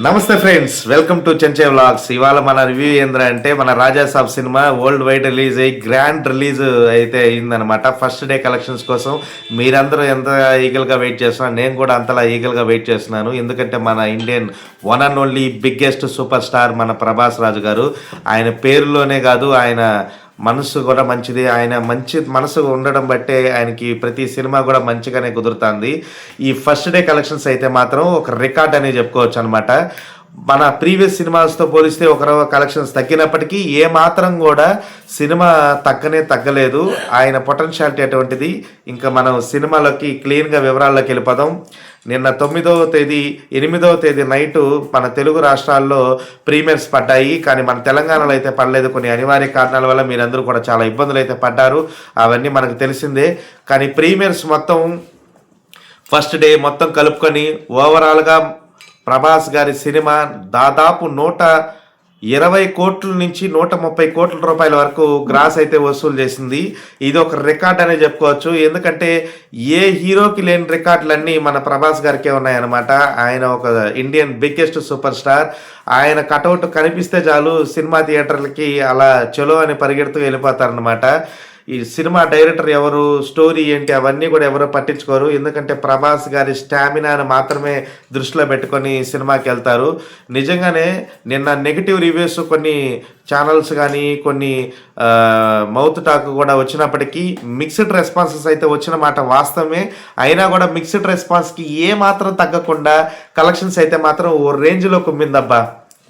నమస్తే friends, welcome to Chenche vlogs. ఇవాళ మన రివ్యూ ఏంటంటే మన రాజాసాబ్ సినిమా వరల్డ్ వైడ్ రిలీజ్ అయ్యి గ్రాండ్ రిలీజ్ అయితే అయిందనమాట. ఫస్ట్ డే కలెక్షన్స్ కోసం మీరందరూ ఎంత ఈగల్గా వెయిట్ చేస్తున్నారు, నేను కూడా అంతలా ఈగల్గా వెయిట్ చేస్తున్నాను. ఎందుకంటే మన Indian one and only biggest super star మన ప్రభాస్ రాజు గారు. ఆయన పేరులోనే కాదు, ఆయన మనసు కూడా మంచిది. ఆయన మంచి మనసు ఉండడం బట్టే ఆయనకి ప్రతి సినిమా కూడా మంచిగానే కుదురుతుంది. ఈ ఫస్ట్ డే కలెక్షన్స్ అయితే మాత్రం ఒక రికార్డ్ అనే చెప్పుకోవచ్చు అనమాట. మన ప్రీవియస్ సినిమాస్తో పోలిస్తే ఒక కలెక్షన్స్ తగ్గినప్పటికీ ఏ మాత్రం కూడా సినిమా తగ్గలేదు. ఆయన పొటెన్షియాలిటీ అటువంటిది. ఇంకా మనం సినిమాలోకి క్లీన్గా వివరాల్లోకి వెళ్ళిపోదాం. నిన్న 9వ తేదీ 8వ తేదీ నైటు మన తెలుగు రాష్ట్రాల్లో ప్రీమియర్స్ పడ్డాయి, కానీ మన తెలంగాణలో అయితే పడలేదు. కొన్ని అనివార్య కారణాల వల్ల మీరందరూ కూడా చాలా ఇబ్బందులు అయితే పడ్డారు, అవన్నీ మనకు తెలిసిందే. కానీ ప్రీమియర్స్ మొత్తం ఫస్ట్ డే మొత్తం కలుపుకొని ఓవరాల్గా ప్రభాస్ గారి సినిమా దాదాపు 120 కోట్ల నుంచి 130 కోట్ల రూపాయల వరకు గ్రాస్ అయితే వసూలు చేసింది. ఇది ఒక రికార్డ్ అనే చెప్పుకోవచ్చు. ఎందుకంటే ఏ హీరోకి లేని రికార్డులన్నీ మన ప్రభాస్ గారికే ఉన్నాయన్నమాట. ఆయన ఒక ఇండియన్ బిగ్గెస్ట్ సూపర్ స్టార్. ఆయన కటౌట్ కనిపిస్తే చాలు సినిమా థియేటర్లకి అలా చలో అని పరిగెడుతూ వెళ్ళిపోతారనమాట. ఈ సినిమా డైరెక్టర్ ఎవరు, స్టోరీ ఏంటి, అవన్నీ కూడా ఎవరో పట్టించుకోరు. ఎందుకంటే ప్రభాస్ గారి స్టామినాను మాత్రమే దృష్టిలో పెట్టుకొని సినిమాకి వెళ్తారు. నిజంగానే నిన్న నెగిటివ్ రివ్యూస్ కొన్ని ఛానల్స్ కానీ కొన్ని మౌత్ టాక్ కూడా వచ్చినప్పటికీ మిక్స్డ్ రెస్పాన్సెస్ అయితే వచ్చిన మాట వాస్తవమే. అయినా కూడా మిక్స్డ్ రెస్పాన్స్కి ఏ మాత్రం తగ్గకుండా కలెక్షన్స్ అయితే మాత్రం ఓ రేంజ్లో కుమ్మిందబ్బా.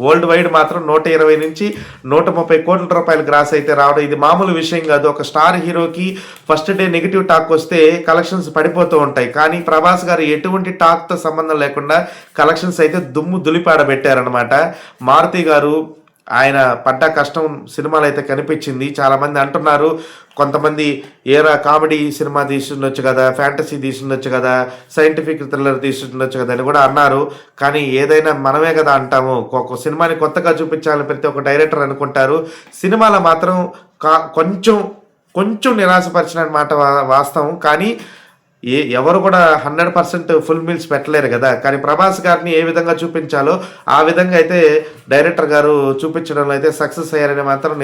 వరల్డ్ వైడ్ మాత్రం 120 నుంచి 130 కోట్ల రూపాయల గ్రాస్ అయితే రావడం ఇది మామూలు విషయం కాదు. ఒక స్టార్ హీరోకి ఫస్ట్ డే నెగిటివ్ టాక్ వస్తే కలెక్షన్స్ పడిపోతూ ఉంటాయి. కానీ ప్రభాస్ గారు ఎటువంటి టాక్తో సంబంధం లేకుండా కలెక్షన్స్ అయితే దుమ్ము దులిపాడబెట్టారనమాట. మారుతి గారు ఆయన పడ్డ కష్టం సినిమాలు అయితే కనిపించింది. చాలామంది అంటున్నారు, కొంతమంది ఏరా కామెడీ సినిమా తీసుండొచ్చు కదా, ఫ్యాంటసీ తీసుండొచ్చు కదా, సైంటిఫిక్ థ్రిల్లర్ తీసుండొచ్చు కదా అని కూడా అన్నారు. కానీ ఏదైనా మనమే కదా అంటాము. ఒక సినిమాని కొత్తగా చూపించాలని ప్రతి ఒక్క డైరెక్టర్ అనుకుంటారు. సినిమాలో మాత్రం కొంచెం నిరాశపరిచిన మాట వాస్తవం. కానీ ఎవరు కూడా 100% ఫుల్ మీల్స్ పెట్టలేరు కదా. కానీ ప్రభాస్ గారిని ఏ విధంగా చూపించాలో ఆ విధంగా అయితే డైరెక్టర్ గారు చూపించడంలో అయితే సక్సెస్ అయ్యారని మాత్రం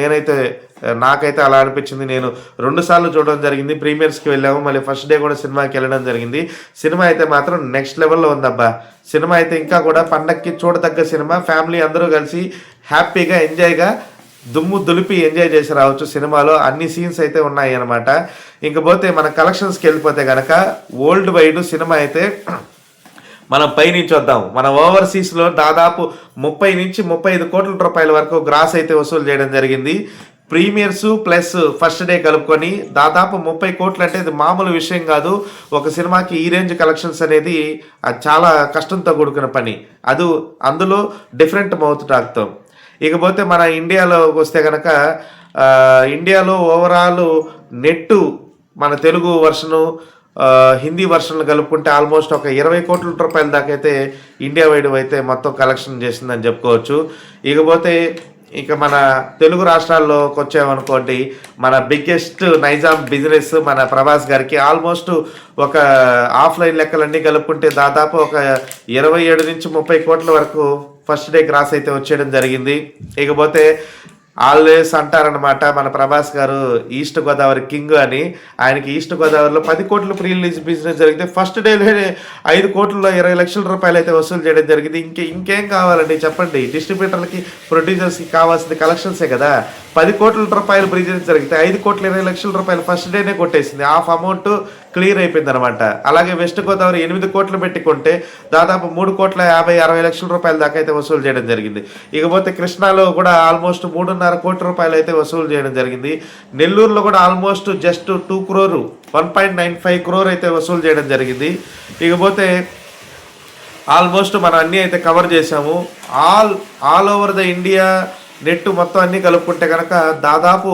నాకైతే అలా అనిపించింది. నేను 2 సార్లు చూడడం జరిగింది. ప్రీమియర్స్కి వెళ్ళాము, మళ్ళీ ఫస్ట్ డే కూడా సినిమాకి వెళ్ళడం జరిగింది. సినిమా అయితే మాత్రం నెక్స్ట్ లెవెల్లో ఉందబ్బా. సినిమా అయితే ఇంకా కూడా పండక్కి చూడదగ్గ సినిమా. ఫ్యామిలీ అందరూ కలిసి హ్యాపీగా ఎంజాయ్గా దుమ్ము దులిపి ఎంజాయ్ చేసి రావచ్చు. సినిమాలో అన్ని సీన్స్ అయితే ఉన్నాయి అన్నమాట. ఇంకపోతే మన కలెక్షన్స్కి వెళ్ళిపోతే కనుక వరల్డ్ వైడ్ సినిమా అయితే మనం పైనుంచి వద్దాం. మన ఓవర్సీస్లో దాదాపు 30 నుంచి 35 కోట్ల రూపాయల వరకు గ్రాస్ అయితే వసూలు చేయడం జరిగింది. ప్రీమియర్స్ ప్లస్ ఫస్ట్ డే కలుపుకొని దాదాపు 30 కోట్లు అంటే ఇది మామూలు విషయం కాదు. ఒక సినిమాకి ఈ రేంజ్ కలెక్షన్స్ అనేది చాలా కష్టంతో కూడుకున్న పని. అందులో డిఫరెంట్ మౌత్ టాక్తో. ఇకపోతే మన ఇండియాలోకి వస్తే కనుక ఇండియాలో ఓవరాల్ నెట్టు మన తెలుగు వర్షను హిందీ వర్షన్లు కలుపుకుంటే ఆల్మోస్ట్ ఒక 20 కోట్ల రూపాయల దాకా అయితే ఇండియా వైడ్ అయితే మొత్తం కలెక్షన్ చేసిందని చెప్పుకోవచ్చు. ఇకపోతే ఇక మన తెలుగు రాష్ట్రాల్లోకి వచ్చామనుకోండి, మన బిగ్గెస్ట్ నైజాం బిజినెస్ మన ప్రభాస్ గారికి ఆల్మోస్ట్ ఒక ఆఫ్లైన్ లెక్కలన్నీ కలుపుకుంటే దాదాపు ఒక 27 నుంచి 30 కోట్ల వరకు ఫస్ట్ డే గ్రాస్ అయితే వచ్చేయడం జరిగింది. ఇకపోతే ఆల్వేస్ అంటారనమాట మన ప్రభాస్ గారు ఈస్ట్ గోదావరి కింగ్ అని. ఆయనకి ఈస్ట్ గోదావరిలో 10 కోట్ల ప్రీ రిలీజ్ బిజినెస్ జరిగితే ఫస్ట్ డేలోనే 5 కోట్లలో 20 లక్షల రూపాయలు అయితే వసూలు చేయడం జరిగింది. ఇంకేం కావాలండి చెప్పండి. డిస్ట్రిబ్యూటర్లకి ప్రొడ్యూసర్స్కి కావాల్సింది కలెక్షన్సే కదా. 10 కోట్ల రూపాయలు బిజినెస్ జరిగితే 5 కోట్ల 20 లక్షల రూపాయలు ఫస్ట్ డేనే కొట్టేసింది. హాఫ్ అమౌంట్ క్లియర్ అయిపోయింది అనమాట. అలాగే వెస్ట్ గోదావరి 8 కోట్లు పెట్టుకుంటే దాదాపు 3 కోట్ల 50-60 లక్షల రూపాయల దాకా అయితే వసూలు చేయడం జరిగింది. ఇకపోతే కృష్ణాలో కూడా ఆల్మోస్ట్ 3.5 కోట్ల రూపాయలు అయితే వసూలు చేయడం జరిగింది. నెల్లూరులో కూడా ఆల్మోస్ట్ జస్ట్ 2 crore 1.95 crore అయితే వసూలు చేయడం జరిగింది. ఇకపోతే ఆల్మోస్ట్ మనం అన్నీ అయితే కవర్ చేసాము. All over the India net మొత్తం అన్నీ కలుపుకుంటే కనుక దాదాపు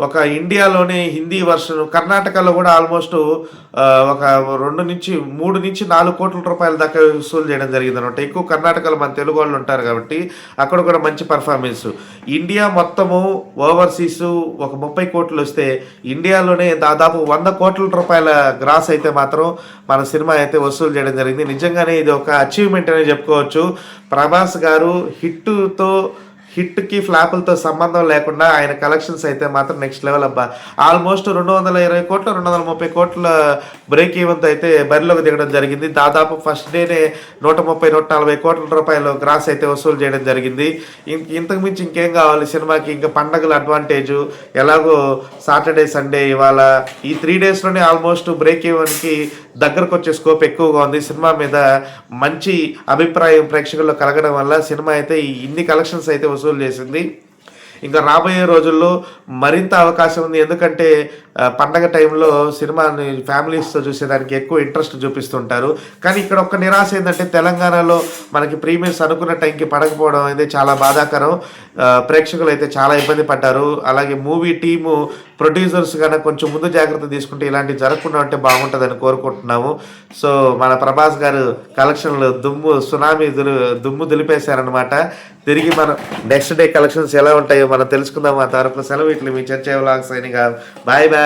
ఒక ఇండియాలోనే హిందీ వర్షన్ కర్ణాటకలో కూడా ఆల్మోస్ట్ ఒక 3 నుంచి 4 కోట్ల రూపాయల దాకా వసూలు చేయడం జరిగింది అనమాట. ఎక్కువ కర్ణాటకలో మన తెలుగు వాళ్ళు ఉంటారు కాబట్టి అక్కడ కూడా మంచి పర్ఫార్మెన్స్. ఇండియా మొత్తము ఓవర్సీస్ ఒక 30 కోట్లు వస్తే ఇండియాలోనే దాదాపు 100 కోట్ల రూపాయల గ్రాస్ అయితే మాత్రం మన సినిమా అయితే వసూలు చేయడం జరిగింది. నిజంగానే ఇది ఒక అచీవ్మెంట్ అనే చెప్పుకోవచ్చు. ప్రభాస్ గారు హిట్కి ఫ్లాపులతో సంబంధం లేకుండా ఆయన కలెక్షన్స్ అయితే మాత్రం నెక్స్ట్ లెవెల్ అబ్బా. ఆల్మోస్ట్ 220 కోట్లు 230 కోట్ల బ్రేక్ ఈవెన్తో అయితే బరిలోకి దిగడం జరిగింది. దాదాపు ఫస్ట్ డేనే 130-140 కోట్ల రూపాయలు గ్రాస్ అయితే వసూలు చేయడం జరిగింది. ఇంతకు మించి ఇంకేం కావాలి సినిమాకి? ఇంకా పండగల అడ్వాంటేజు, ఎలాగో సాటర్డే సండే ఇవాళ ఈ 3 డేస్లోనే ఆల్మోస్ట్ బ్రేక్ ఈవెన్కి దగ్గరకు వచ్చే స్కోప్ ఎక్కువగా ఉంది. సినిమా మీద మంచి అభిప్రాయం ప్రేక్షకుల్లో కలగడం వల్ల సినిమా అయితే ఇన్ని కలెక్షన్స్ అయితే వసూలు చేసింది. ఇంకా రాబోయే రోజుల్లో మరింత అవకాశం ఉంది. ఎందుకంటే పండగ టైంలో సినిమాని ఫ్యామిలీస్తో చూసేదానికి ఎక్కువ ఇంట్రెస్ట్ చూపిస్తుంటారు. కానీ ఇక్కడ ఒక నిరాశ ఏంటంటే తెలంగాణలో మనకి ప్రీమియర్స్ అనుకున్న టైంకి పడకపోవడం అయితే చాలా బాధాకరం. ప్రేక్షకులు అయితే చాలా ఇబ్బంది పడ్డారు. అలాగే మూవీ టీము ప్రొడ్యూసర్స్ కన్నా కొంచెం ముందు జాగ్రత్త తీసుకుంటే ఇలాంటివి జరగకుండా ఉంటే బాగుంటుందని కోరుకుంటున్నాము. సో మన ప్రభాస్ గారు కలెక్షన్లు దుమ్ము దులిపేశారనమాట. తిరిగి మనం నెక్స్ట్ డే కలెక్షన్స్ ఎలా ఉంటాయో మనం తెలుసుకుందాం. ఆ తరపు సెలవు ఇట్లు మీ చర్చ వ్లాగ్స్ అయినగా. Bye bye.